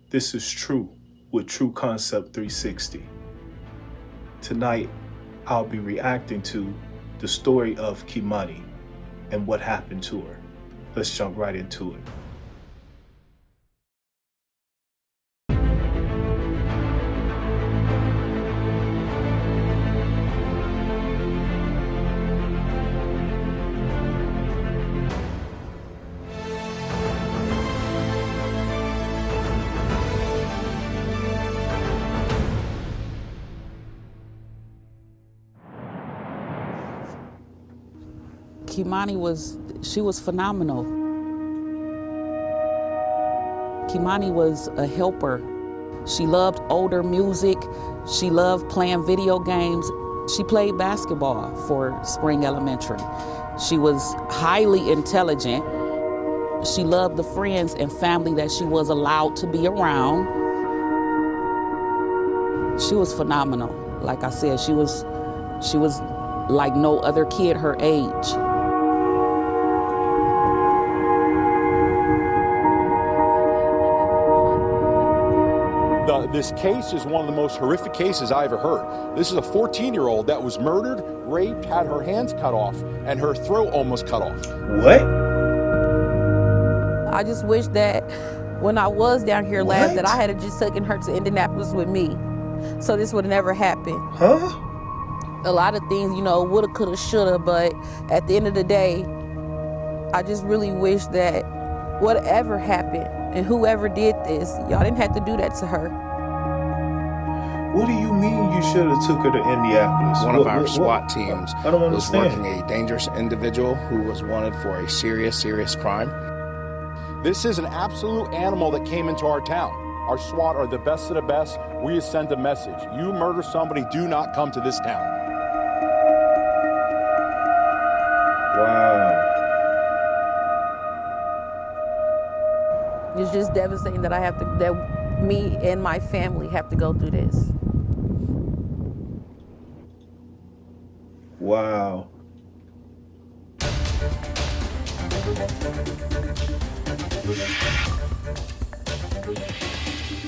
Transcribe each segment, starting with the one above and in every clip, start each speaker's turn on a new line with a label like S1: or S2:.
S1: This is True with True Concept 360. Tonight, I'll be reacting to the story of Kei'Mani and what happened to her. Let's jump right into it.
S2: Kei'Mani was phenomenal. Kei'Mani was a helper. She loved older music. She loved playing video games. She played basketball for Spring Elementary. She was highly intelligent. She loved the friends and family that she was allowed to be around. She was phenomenal. Like I said, she was like no other kid her age.
S3: This case is one of the most horrific cases I ever heard. This is a 14-year-old that was murdered, raped, had her hands cut off, and her throat almost cut off.
S1: What?
S4: I just wish that when I was down here last, that I had just taken her to Indianapolis with me, so this would have never happened.
S1: Huh?
S4: A lot of things, you know, woulda, coulda, shoulda, but at the end of the day, I just really wish that whatever happened and whoever did this, y'all didn't have to do that to her.
S1: What do you mean you should have took her to Indianapolis?
S5: One of our SWAT teams
S1: I don't
S5: was
S1: understand.
S5: working a dangerous individual who was wanted for a serious crime.
S3: This is an absolute animal that came into our town. Our SWAT are the best of the best. We send a message. You murder somebody, do not come to this town.
S1: Wow.
S4: It's just devastating that that me and my family have to go through this.
S1: Wow.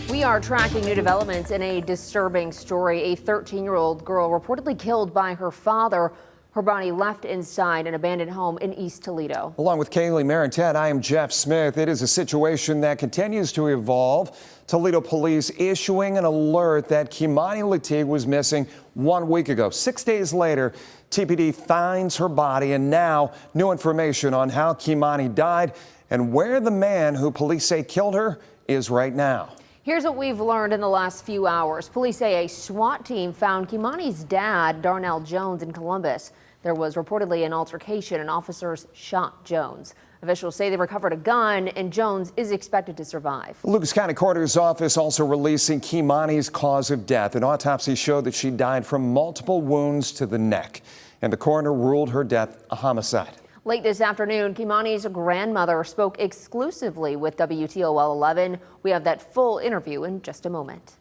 S6: We are tracking new developments in a disturbing story. A 13-year-old girl reportedly killed by her father. Her body left inside an abandoned home in East Toledo.
S7: Along with Kaylee, Mary, and Ted, I am Jeff Smith. It is a situation that continues to evolve. Toledo police issuing an alert that Kei'Mani Latigue was missing 1 week ago. 6 days later, TPD finds her body, and now new information on how Kei'Mani died and where the man who police say killed her is right now.
S6: Here's what we've learned in the last few hours. Police say a SWAT team found Kei'Mani's dad, Darnell Jones, in Columbus. There was reportedly an altercation and officers shot Jones. Officials say they recovered a gun and Jones is expected to survive.
S7: The Lucas County Coroner's Office also releasing Kei'Mani's cause of death. An autopsy showed that she died from multiple wounds to the neck, and the coroner ruled her death a homicide.
S6: Late this afternoon, Kei'Mani's grandmother spoke exclusively with WTOL 11. We have that full interview in just a moment.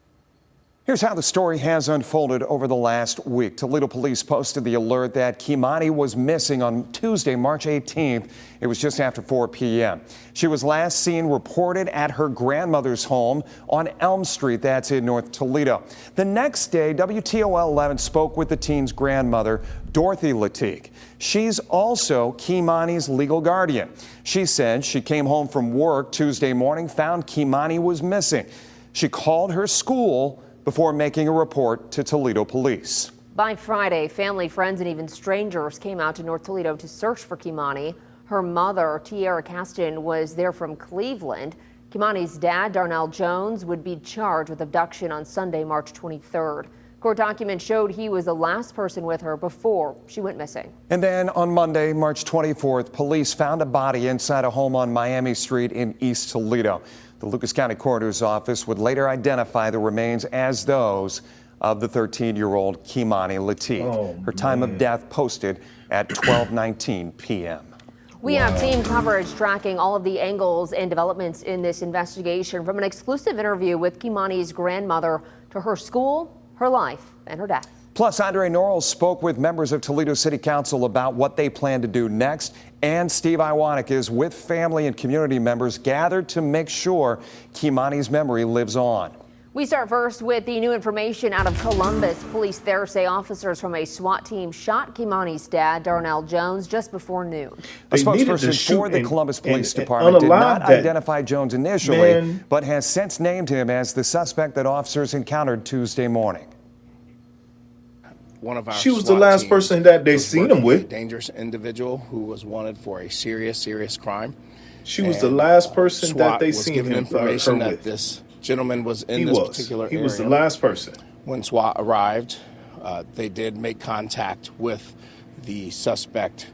S7: Here's how the story has unfolded over the last week. Toledo police posted the alert that Kei'Mani was missing on Tuesday, March 18th. It was just after 4 p.m. She was last seen reported at her grandmother's home on Elm Street, that's in North Toledo. The next day, WTOL 11 spoke with the teen's grandmother, Dorothy Latigue. She's also Kei'Mani's legal guardian. She said she came home from work Tuesday morning, found Kei'Mani was missing. She called her school before making a report to Toledo police.
S6: By Friday, family, friends, and even strangers came out to North Toledo to search for Kei'Mani. Her mother, Tiara Caston, was there from Cleveland. Kei'Mani's dad, Darnell Jones, would be charged with abduction on Sunday, March 23rd. Court documents showed he was the last person with her before she went missing.
S7: And then on Monday, March 24th, police found a body inside a home on Miami Street in East Toledo. The Lucas County Coroner's Office would later identify the remains as those of the 13-year-old Kei'Mani Latigue. Her time of death posted at 12:19 p.m.
S6: We have team coverage tracking all of the angles and developments in this investigation, from an exclusive interview with Kei'Mani's grandmother to her school, her life, and her death.
S7: Plus, Andre Norrell spoke with members of Toledo City Council about what they plan to do next. And Steve Iwanek is with family and community members gathered to make sure Kei'Mani's memory lives on.
S6: We start first with the new information out of Columbus. Police there say officers from a SWAT team shot Kei'Mani's dad, Darnell Jones, just before noon.
S7: A spokesperson for the Columbus Police Department did not identify Jones initially, but has since named him as the suspect that officers encountered Tuesday morning.
S5: One of our
S1: She was
S5: SWAT
S1: the last
S5: teams
S1: person that they
S5: was
S1: seen
S5: working
S1: him
S5: with
S1: with.
S5: a dangerous individual who was wanted for a serious crime.
S1: She was the last person
S5: SWAT
S1: that they
S5: was
S1: seen
S5: given
S1: him
S5: information that
S1: with.
S5: this gentleman was in this particular area.
S1: He was the last person.
S5: When SWAT arrived, they did make contact with the suspect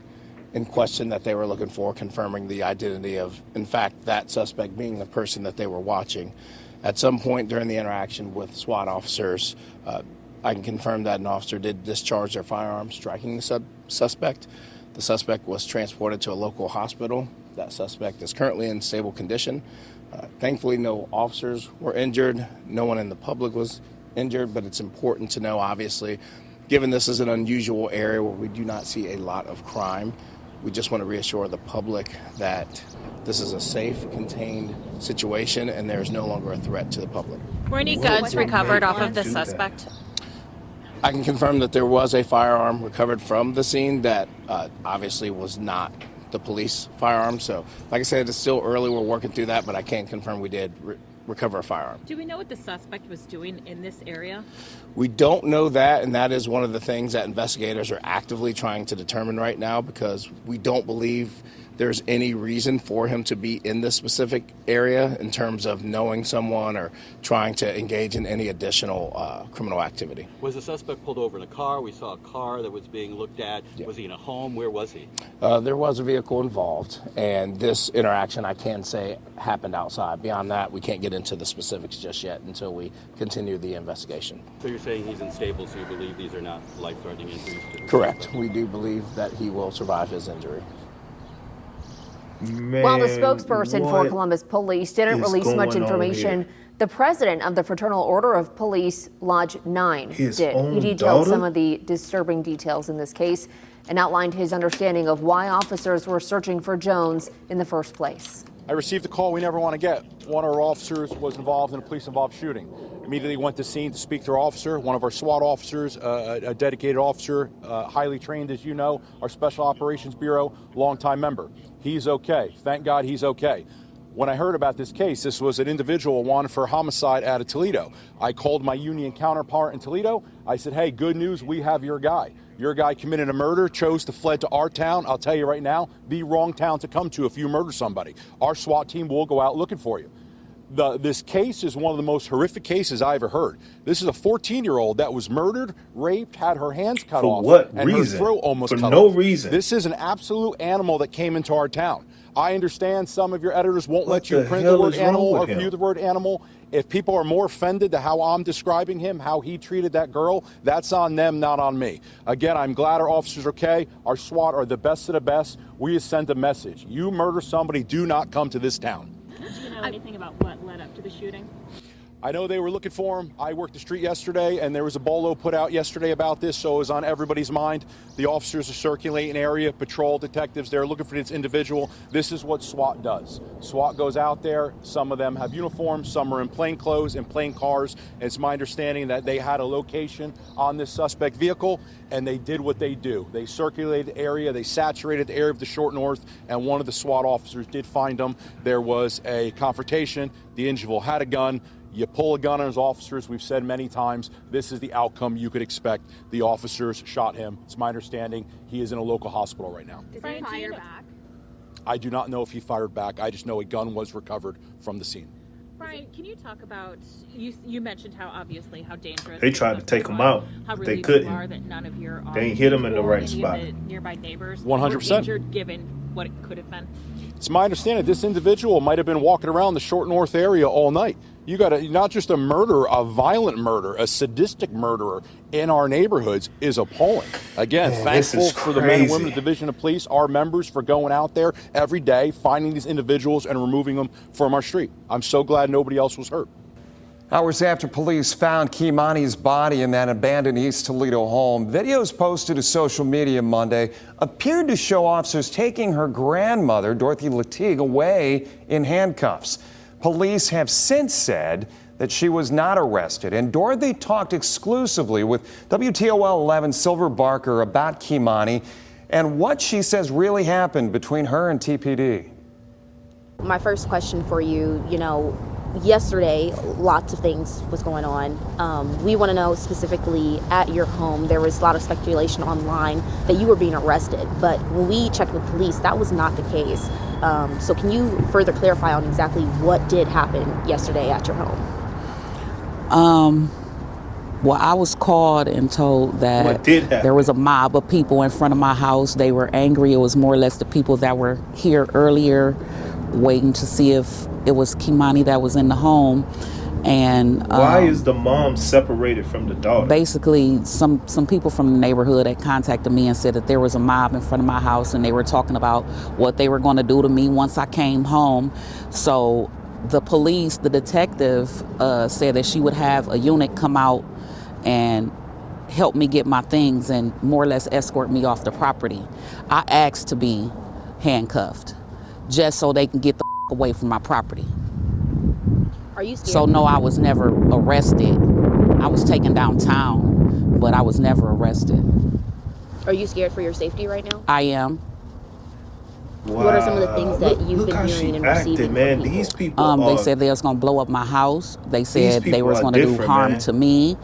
S5: in question that they were looking for, confirming the identity of, in fact, that suspect being the person that they were watching. At some point during the interaction with SWAT officers, I can confirm that an officer did discharge their firearm, striking the suspect. The suspect was transported to a local hospital. That suspect is currently in stable condition. Thankfully, no officers were injured. No one in the public was injured, but it's important to know, obviously, given this is an unusual area where we do not see a lot of crime, we just want to reassure the public that this is a safe, contained situation and there is no longer a threat to the public.
S8: Were any guns recovered off of the suspect?
S5: I can confirm that there was a firearm recovered from the scene that obviously was not the police firearm. So, like I said, it's still early. We're working through that, but I can confirm we did recover a firearm.
S8: Do we know what the suspect was doing in this area?
S5: We don't know that, and that is one of the things that investigators are actively trying to determine right now, because we don't believe there's any reason for him to be in this specific area in terms of knowing someone or trying to engage in any additional criminal activity.
S9: Was the suspect pulled over in a car? We saw a car that was being looked at. Yeah. Was he in a home? Where was he?
S5: There was a vehicle involved, and this interaction, I can say, happened outside. Beyond that, we can't get into the specifics just yet until we continue the investigation.
S9: So you're saying he's unstable, so you believe these are not life-threatening injuries?
S5: Correct. We do believe that he will survive his injury.
S1: Man,
S6: While the spokesperson for Columbus Police didn't release much information, the president of the Fraternal Order of Police Lodge 9 did. He detailed some of the disturbing details in this case and outlined his understanding of why officers were searching for Jones in the first place.
S3: I received a call we never want to get. One of our officers was involved in a police-involved shooting. Immediately went to scene to speak to our officer. One of our SWAT officers, a dedicated officer, highly trained, as you know, our Special Operations Bureau, longtime member. He's okay. Thank God he's okay. When I heard about this case, this was an individual wanted for homicide out of Toledo. I called my union counterpart in Toledo. I said, hey, good news, we have your guy. Your guy committed a murder, chose to fled to our town. I'll tell you right now, the wrong town to come to if you murder somebody. Our SWAT team will go out looking for you. This case is one of the most horrific cases I ever heard. This is a 14-year-old that was murdered, raped, had her hands cut off,
S1: what
S3: and
S1: reason?
S3: her throat almost
S1: for
S3: cut
S1: no
S3: off.
S1: reason.
S3: This is an absolute animal that came into our town. I understand some of your editors won't let you print the word animal or view the word animal. If people are more offended to how I'm describing him, how he treated that girl, that's on them, not on me. Again, I'm glad our officers are okay. Our SWAT are the best of the best. We just send a message. You murder somebody, do not come to this town.
S8: Do you know anything about what led up to the shooting?
S3: I know they were looking for him. I worked the street yesterday, and there was a bolo put out yesterday about this, so it was on everybody's mind. The officers are circulating area, patrol detectives, they're looking for this individual. This is what SWAT does. SWAT goes out there. Some of them have uniforms, some are in plain clothes, in plain cars. It's my understanding that they had a location on this suspect vehicle, and they did what they do. They circulated the area, they saturated the area of the Short North, and one of the SWAT officers did find them. There was a confrontation. The individual had a gun. You pull a gun on his officers. We've said many times, this is the outcome you could expect. The officers shot him. It's my understanding he is in a local hospital right now.
S8: Did he fire back?
S3: I do not know if he fired back. I just know a gun was recovered from the scene.
S8: Brian, can you talk about, you mentioned how obviously how dangerous
S1: They tried to take him out.
S8: how
S1: They
S8: really
S1: couldn't.
S8: are that none of your
S1: They ain't hit him in the right
S8: any
S1: spot.
S8: of the nearby neighbors
S3: 100%.
S8: were injured, given what it could have been.
S3: It's my understanding this individual might have been walking around the Short North area all night. You got not just a murderer, a violent murderer, a sadistic murderer in our neighborhoods is appalling. Again, thankful for the men and women of the Division of Police, our members, for going out there every day, finding these individuals and removing them from our street. I'm so glad nobody else was hurt.
S7: Hours after police found Kei'Mani's body in that abandoned East Toledo home, videos posted to social media Monday appeared to show officers taking her grandmother, Dorothy Latigue, away in handcuffs. Police have since said that she was not arrested, and Dorothy talked exclusively with WTOL 11 Silver Barker about Kei'Mani and what she says really happened between her and TPD.
S10: My first question for you, yesterday, lots of things was going on. We want to know specifically at your home, there was a lot of speculation online that you were being arrested, but when we checked with police, that was not the case. So can you further clarify on exactly what did happen yesterday at your home?
S2: Well, I was called and told that there was a mob of people in front of my house. They were angry. It was more or less the people that were here earlier waiting to see if it was Kei'Mani that was in the home. And
S1: why is the mom separated from the daughter?
S2: Basically, some people from the neighborhood had contacted me and said that there was a mob in front of my house and they were talking about what they were going to do to me once I came home. So the police, the detective, said that she would have a unit come out and help me get my things and more or less escort me off the property. I asked to be handcuffed just so they can get the away from my property.
S10: Are you scared?
S2: So no, I was never arrested. I was taken downtown, but I was never arrested.
S10: Are you scared for your safety right now?
S2: I am.
S10: Wow. What are some of the things that you've been hearing and receiving
S1: man.
S10: from people?
S1: These people
S2: they said they was going to blow up my house. They said they was going to do harm to me.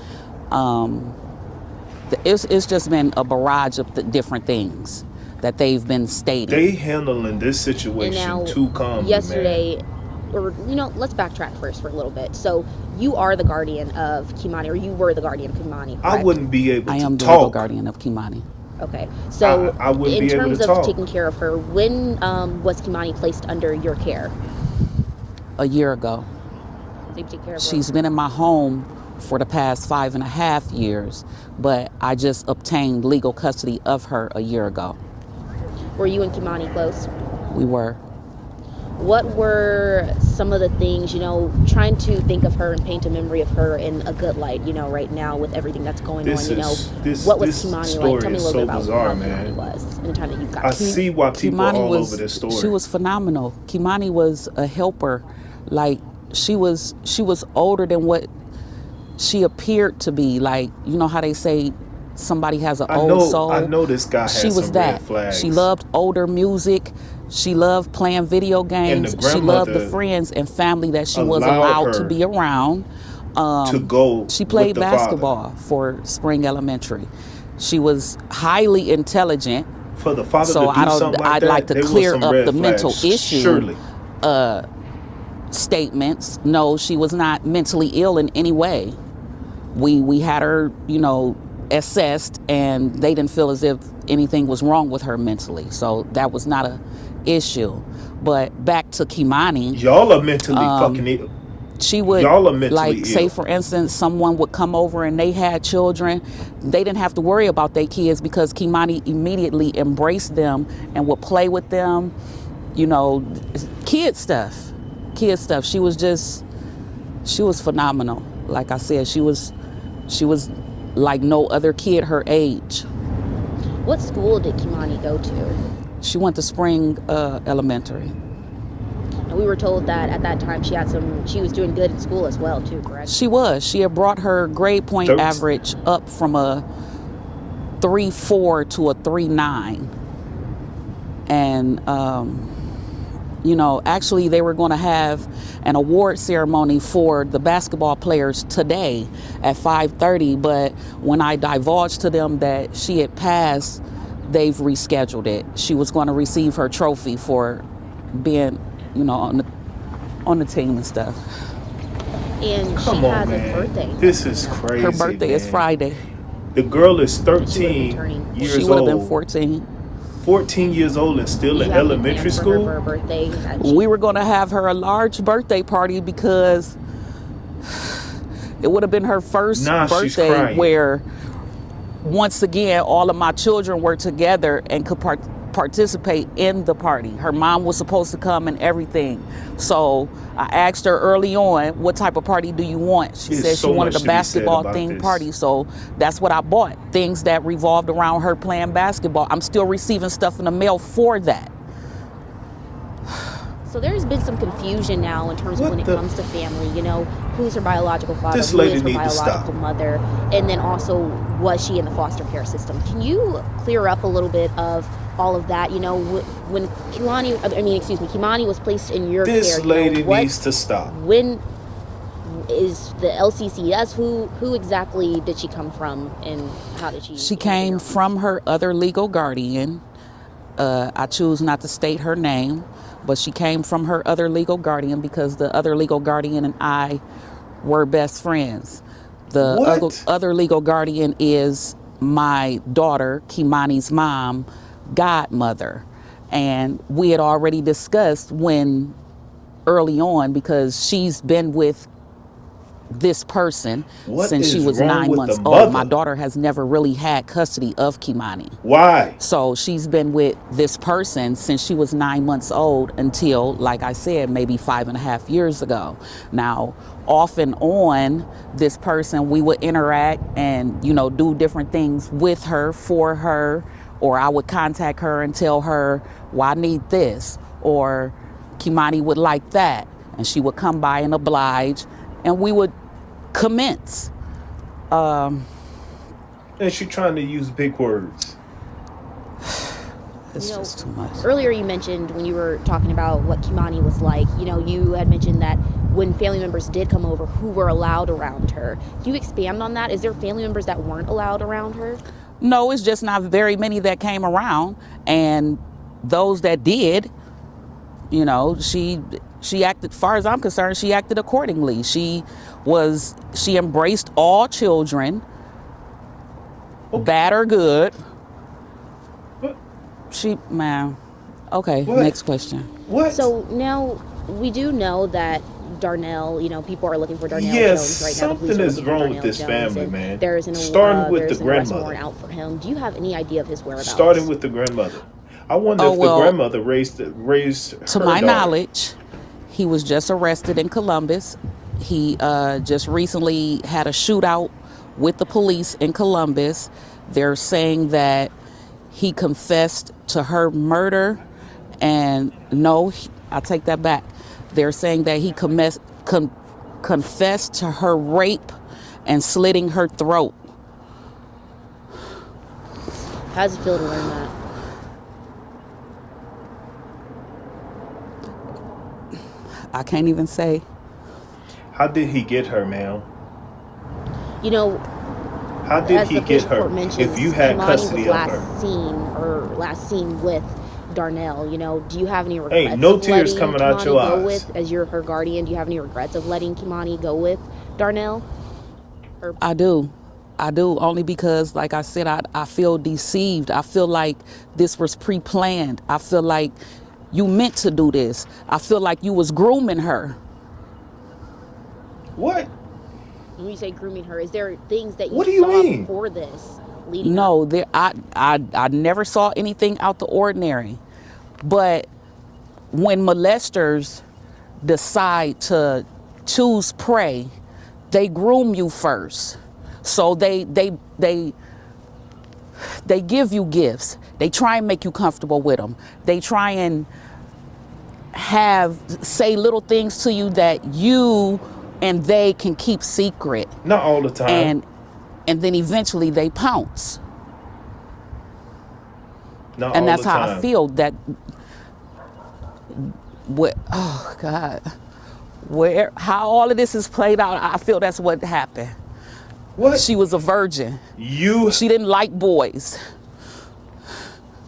S2: It's just been a barrage of different things that they've been stating.
S1: They handling this situation too calmly.
S10: Yesterday, let's backtrack first for a little bit. So you are the guardian of Kei'Mani, or you were the guardian of Kei'Mani, correct?
S1: I wouldn't be able to talk.
S2: I am the legal guardian of Kei'Mani.
S10: Okay, so
S1: I wouldn't
S10: in
S1: be able
S10: terms
S1: to
S10: of
S1: talk.
S10: taking care of her, when was Kei'Mani placed under your care?
S2: A year ago.
S10: So you take care of her?
S2: She's been in my home for the past 5.5 years, but I just obtained legal custody of her a year ago.
S10: Were you and Kei'Mani close?
S2: We were.
S10: What were some of the things, trying to think of her and paint a memory of her in a good light, right now with everything that's going on, what was Kei'Mani like? Tell me a little bit about how Kei'Mani was in the time that you've got.
S1: I see why people are all over this story.
S2: She was phenomenal. Kei'Mani was a helper. Like, she was older than what she appeared to be. Like, you know how they say somebody has an old soul?
S1: I know this guy has some red flags.
S2: She loved older music. She loved playing video games. She loved the friends and family that she was allowed to be around.
S1: To go.
S2: She played basketball for Spring Elementary. She was highly intelligent.
S1: For the father to do something like
S2: I'd
S1: that,
S2: like to clear up the mental issue.
S1: Surely.
S2: Statements. No, she was not mentally ill in any way. We had her, assessed, and they didn't feel as if anything was wrong with her mentally. So that was not a issue. But back to Kei'Mani.
S1: Y'all are mentally fucking ill.
S2: She would,
S1: y'all are mentally ill.
S2: Say for instance, someone would come over and they had children. They didn't have to worry about their kids because Kei'Mani immediately embraced them and would play with them. Kid stuff. She was phenomenal. Like I said, she was like no other kid her age.
S10: What school did Kei'Mani go to?
S2: She went to Spring Elementary.
S10: And we were told that at that time she was doing good in school as well too, correct?
S2: She was. She had brought her grade point average up from a 3.4 to a 3.9. And actually they were going to have an award ceremony for the basketball players today at 5:30, but when I divulged to them that she had passed, they've rescheduled it. She was going to receive her trophy for being, on the team and stuff.
S10: And she has a birthday.
S1: This is crazy.
S2: Her birthday is Friday.
S1: The girl is 13 years old.
S2: She would have been 14.
S1: 14 years old and still in elementary school?
S10: For her birthday?
S2: We were going to have her a large birthday party because it would have been her first birthday where, once again, all of my children were together and could participate in the party. Her mom was supposed to come and everything. So I asked her early on, what type of party do you want? She said she wanted a basketball themed party. So that's what I bought. Things that revolved around her playing basketball. I'm still receiving stuff in the mail for that.
S10: So there's been some confusion now in terms of when it comes to family, you know, who's her biological father,
S1: This
S10: who
S1: lady
S10: is her
S1: need to
S10: biological
S1: stop.
S10: mother, and then also was she in the foster care system? Can you clear up a little bit of all of that? You know, when Kei'Mani was placed in your care,
S1: This lady needs to stop.
S10: When is the LCCS? Who exactly did she come from, and how did she?
S2: She came from her other legal guardian. I choose not to state her name, but she came from her other legal guardian because the other legal guardian and I were best friends. The other legal guardian is my daughter, Kei'Mani's mom, godmother. And we had already discussed early on, because she's been with this person since she was 9 months old. My daughter has never really had custody of Kei'Mani.
S1: Why?
S2: So she's been with this person since she was 9 months old until, like I said, maybe 5.5 years ago. Now, off and on, this person, we would interact and, you know, do different things with her, for her, or I would contact her and tell her, well, I need this, or Kei'Mani would like that. And she would come by and oblige, and we would commence.
S1: And she trying to use big words.
S2: It's just too much.
S10: Earlier you mentioned, when you were talking about what Kei'Mani was like, you know, you had mentioned that when family members did come over, who were allowed around her. Can you expand on that? Is there family members that weren't allowed around her?
S2: No, it's just not very many that came around, and those that did, you know, she acted, as far as I'm concerned, she acted accordingly. She embraced all children, bad or good. Okay, next question.
S1: What?
S10: So now we do know that Darnell, you know, people are looking for Darnell
S1: Yes,
S10: Jones right now.
S1: something is wrong with this family, man.
S10: There's an
S1: Starting with the
S10: arrest
S1: grandmother.
S10: warrant out for him. Do you have any idea of his whereabouts?
S1: Starting with the grandmother. I wonder if the grandmother raised her
S2: to my
S1: daughter.
S2: knowledge, he was just arrested in Columbus. He just recently had a shootout with the police in Columbus. They're saying that he confessed to her murder, and no, I take that back. They're saying that he confessed to her rape and slitting her throat.
S10: How does it feel to learn that?
S2: I can't even say.
S1: How did he get her, ma'am?
S10: You know,
S1: how did he get her?
S10: Mentions,
S1: if you had
S10: Kei'Mani
S1: custody
S10: was
S1: of her,
S10: last seen with Darnell. You know, do you have any regrets?
S1: Ain't no
S10: of
S1: tears
S10: letting
S1: coming out
S10: Kei'Mani
S1: your
S10: go
S1: eyes.
S10: With, as you're her guardian, do you have any regrets of letting Kei'Mani go with Darnell?
S2: I do, only because, like I said, I feel deceived. I feel like this was pre-planned. I feel like you meant to do this. I feel like you was grooming her.
S1: What?
S10: When you say grooming her, is there things that
S1: What do
S10: you
S1: you
S10: saw
S1: mean?
S10: before this? Leading
S2: No,
S10: up?
S2: I never saw anything out the ordinary. But when molesters decide to choose prey, they groom you first. So they give you gifts. They try and make you comfortable with them. They try and say little things to you that you and they can keep secret.
S1: Not all the time.
S2: And then eventually they pounce.
S1: Not
S2: and
S1: all
S2: that's
S1: the
S2: how
S1: time.
S2: I feel that. Oh God, how all of this is played out, I feel that's what happened.
S1: What?
S2: She was a virgin. She didn't like boys.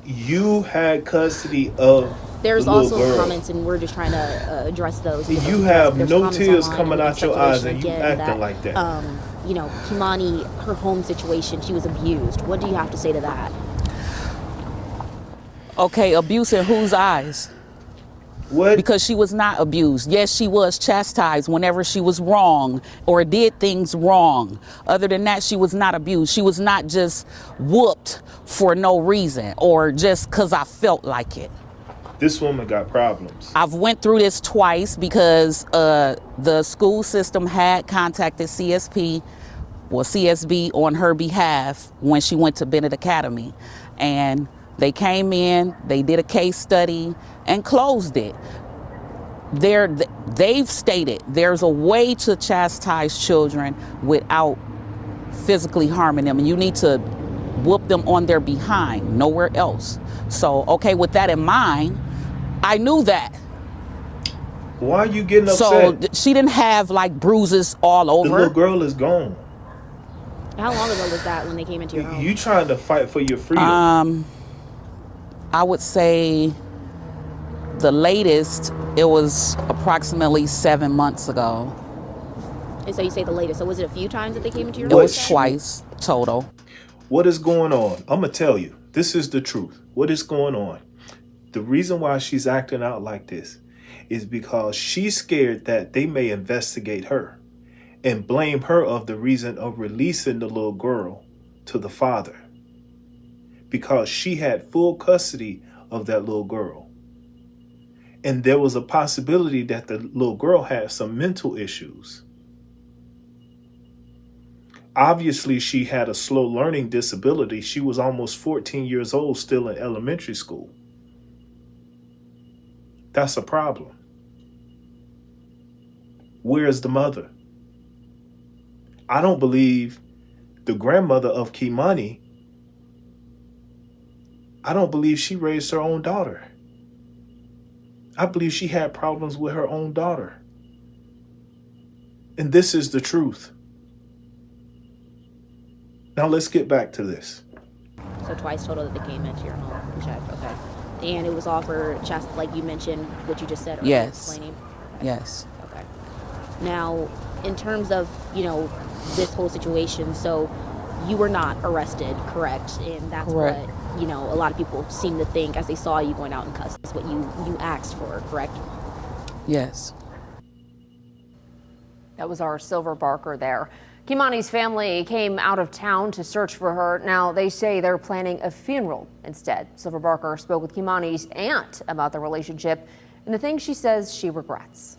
S1: You had custody of.
S10: There's
S1: the
S10: also
S1: girl.
S10: comments, and we're just trying to address those.
S1: You have
S10: There's
S1: no
S10: comments
S1: tears
S10: online
S1: coming out your eyes, and you
S10: again
S1: acting like that.
S10: You know, Kei'Mani, her home situation, she was abused. What do you have to say to that?
S2: Okay, abuse in whose eyes?
S1: What?
S2: Because she was not abused. Yes, she was chastised whenever she was wrong or did things wrong. Other than that, she was not abused. She was not just whooped for no reason or just because I felt like it.
S1: This woman got problems.
S2: I've went through this twice because the school system had contacted CSB on her behalf when she went to Bennett Academy. And they came in, they did a case study and closed it. They've stated there's a way to chastise children without physically harming them. And you need to whoop them on their behind, nowhere else. So, okay, with that in mind, I knew that.
S1: Why are you getting upset?
S2: So she didn't have like bruises all over.
S1: The little girl is gone.
S10: How long ago was that when they came into your home?
S1: You trying to fight for your freedom.
S2: I would say the latest, it was approximately 7 months ago.
S10: And so you say the latest. So was it a few times that they came into your home?
S2: It was twice total.
S1: What is going on? I'm going to tell you. This is the truth. What is going on? The reason why she's acting out like this is because she's scared that they may investigate her and blame her of the reason of releasing the little girl to the father, because she had full custody of that little girl. And there was a possibility that the little girl had some mental issues. Obviously, she had a slow learning disability. She was almost 14 years old, still in elementary school. That's a problem. Where's the mother? I don't believe the grandmother of Kei'Mani, I don't believe she raised her own daughter. I believe she had problems with her own daughter. And this is the truth. Now let's get back to this.
S10: So twice total that they came into your home and checked, okay. And it was all for like you mentioned, what you just said earlier,
S2: Yes.
S10: explaining? Okay.
S2: Yes.
S10: Okay. Now, in terms of, this whole situation, so you were not arrested, correct? And that's
S2: Correct.
S10: what, a lot of people seem to think as they saw you going out in custody. That's what you asked for, correct?
S2: Yes.
S6: That was our Silver Barker there. Kei'Mani's family came out of town to search for her. Now they say they're planning a funeral instead. Silver Barker spoke with Kei'Mani's aunt about the relationship and the things she says she regrets.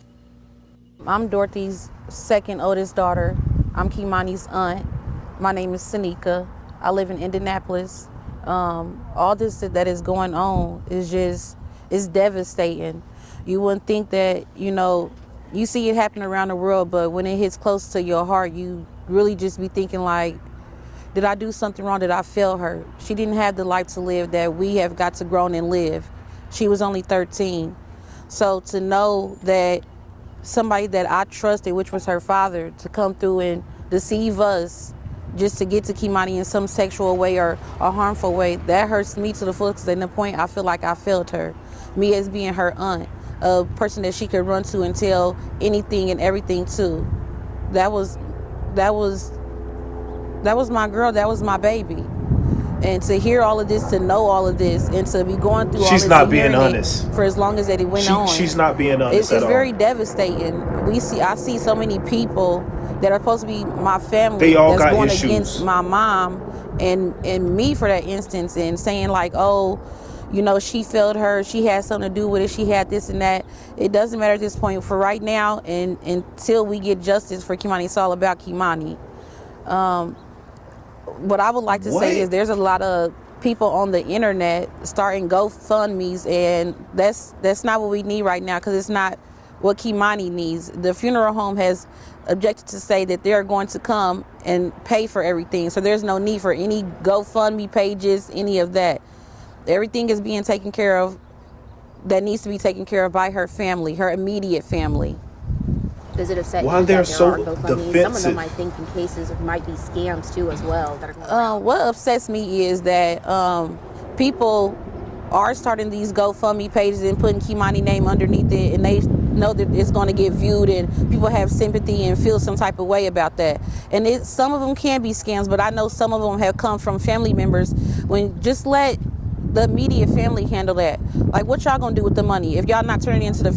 S4: I'm Dorothy's second oldest daughter. I'm Kei'Mani's aunt. My name is Sanika. I live in Indianapolis. All this that is going on is it's devastating. You wouldn't think that, you see it happen around the world, but when it hits close to your heart, you really just be thinking like, did I do something wrong? Did I fail her? She didn't have the life to live that we have got to grow and live. She was only 13. So to know that somebody that I trusted, which was her father, to come through and deceive us just to get to Kei'Mani in some sexual way or a harmful way, that hurts me to the fullest. At the point I feel like I failed her. Me as being her aunt, a person that she could run to and tell anything and everything to. That was my girl, that was my baby. And to hear all of this, to know all of this, and to be going through all this,
S1: she's not being honest
S4: for as long as that it went on.
S1: She's not being honest at all.
S4: It's very devastating. I see so many people that are supposed to be my family
S1: they all
S4: that's
S1: got
S4: going
S1: issues
S4: against my mom and me for that instance, and saying like, oh, she failed her, she had something to do with it, she had this and that. It doesn't matter at this point. For right now, and until we get justice for Kei'Mani, it's all about Kei'Mani. What I would like to say is there's a lot of people on the internet starting GoFundMes, and that's not what we need right now, because it's not what Kei'Mani needs. The funeral home has objected to say that they're going to come and pay for everything, so there's no need for any GoFundMe pages, any of that. Everything is being taken care of that needs to be taken care of by her family, her immediate family.
S10: Does it upset
S1: Why
S10: you
S1: they're
S10: that
S1: so
S10: there are GoFundMes?
S1: defensive?
S10: Some of them, I think, in cases might be scams too as well. That are going on.
S4: What upsets me is that people are starting these GoFundMe pages and putting Kei'Mani name underneath it, and they know that it's going to get viewed, and people have sympathy and feel some type of way about that. And some of them can be scams, but I know some of them have come from family members. When just let the immediate family handle that. Like, what y'all gonna do with the money if y'all not turning it into the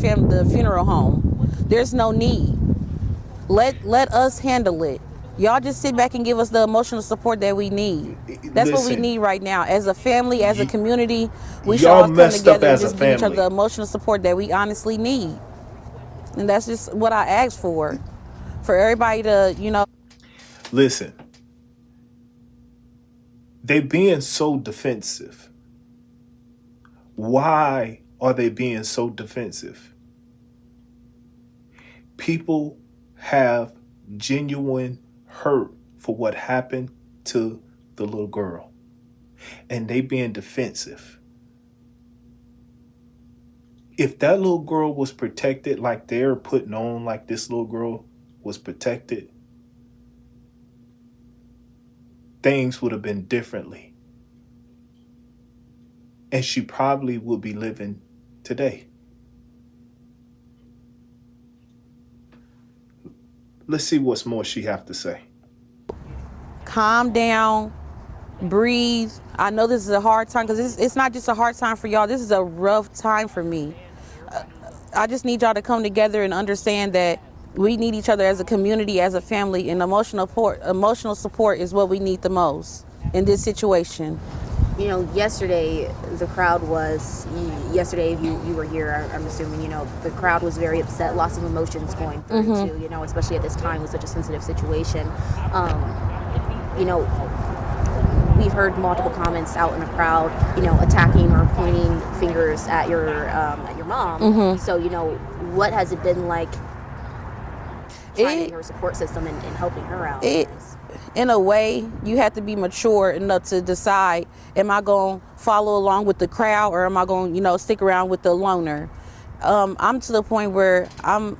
S4: funeral home? There's no need. Let us handle it. Y'all just sit back and give us the emotional support that we need. That's what we
S1: Listen,
S4: need right now. As a family, as a community, we should
S1: y'all
S4: all come
S1: messed up
S4: together and
S1: as a
S4: just give each other
S1: family.
S4: the emotional support that we honestly need. And that's just what I asked for everybody to, you know.
S1: Listen, they being so defensive. Why are they being so defensive? People have genuine hurt for what happened to the little girl, and they being defensive. If that little girl was protected like they're putting on, like this little girl was protected, things would have been differently. And she probably would be living today. Let's see what's more she have to say.
S4: Calm down, breathe. I know this is a hard time, because it's not just a hard time for y'all. This is a rough time for me. I just need y'all to come together and understand that we need each other as a community, as a family, and emotional support is what we need the most in this situation.
S10: You know, yesterday the crowd was, yesterday if you were here, I'm assuming, you know, the crowd was very upset, lots of emotions going through too, you know, especially at this time with such a sensitive situation. You know, we've heard multiple comments out in the crowd, you know, attacking or pointing fingers at your mom. So, you know, what has it been like finding her support system and helping her out?
S4: In a way, you have to be mature enough to decide, am I going to follow along with the crowd, or am I going to, you know, stick around with the loner? I'm to the point where I'm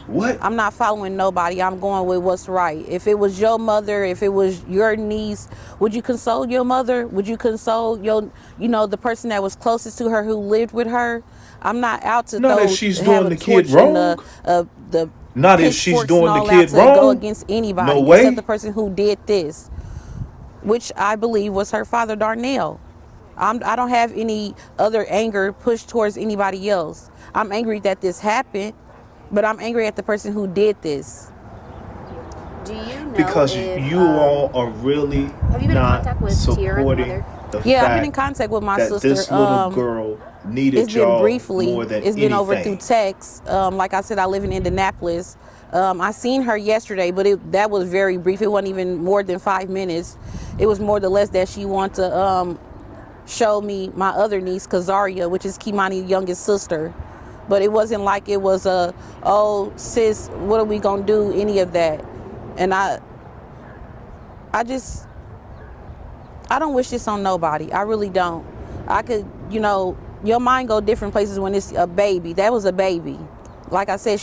S4: not following nobody. I'm going with what's right. If it was your mother, if it was your niece, would you console your mother? Would you console your, you know, the person that was closest to her who lived with her? I'm not out to
S1: Not if she's doing the kid wrong. Not if she's doing the kid wrong.
S4: Go against anybody,
S1: no way.
S4: Except the person who did this, which I believe was her father, Darnell. I don't have any other anger pushed towards anybody else. I'm angry that this happened, but I'm angry at the person who did this.
S10: Do you know
S1: because you all are really
S10: have you been in contact with
S1: supporting
S10: Tiara, the mother?
S4: Yeah, I've been in contact with my sister.
S1: This little girl needed
S4: it's been
S1: y'all
S4: briefly.
S1: more than
S4: It's been
S1: anything.
S4: over through text. Like I said, I live in Indianapolis. I seen her yesterday, but that was very brief. It wasn't even more than 5 minutes. It was more or less that she wanted to show me my other niece, Kazaria, which is Kei'Mani's youngest sister. But it wasn't like it was oh sis, what are we gonna do? Any of that. And I don't wish this on nobody. I really don't. I could, you know, your mind go different places when it's a baby. That was a baby. Like I said,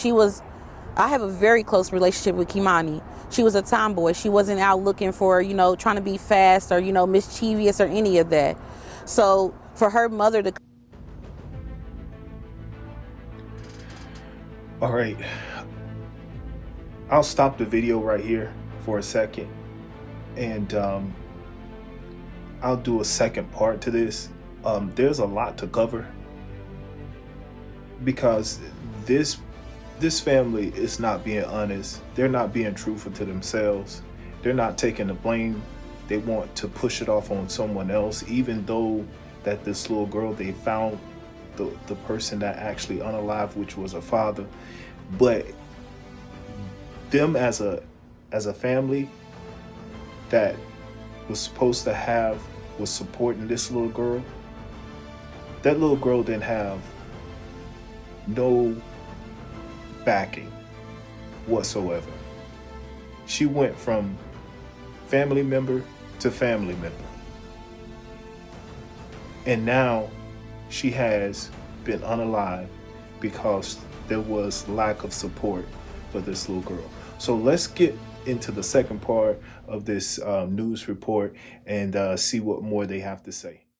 S4: I have a very close relationship with Kei'Mani. She was a tomboy. She wasn't out looking for, you know, trying to be fast or, you know, mischievous or any of that. So for her mother to...
S1: All right. I'll stop the video right here for a second. And I'll do a second part to this. There's a lot to cover. Because this family is not being honest. They're not being truthful to themselves. They're not taking the blame. They want to push it off on someone else, even though that this little girl, they found the person that actually unalived, which was her father. But them as a family that was supposed to was supporting this little girl, that little girl didn't have no backing whatsoever. She went from family member to family member. And now she has been unalived because there was lack of support for this little girl. So let's get into the second part of this news report and see what more they have to say.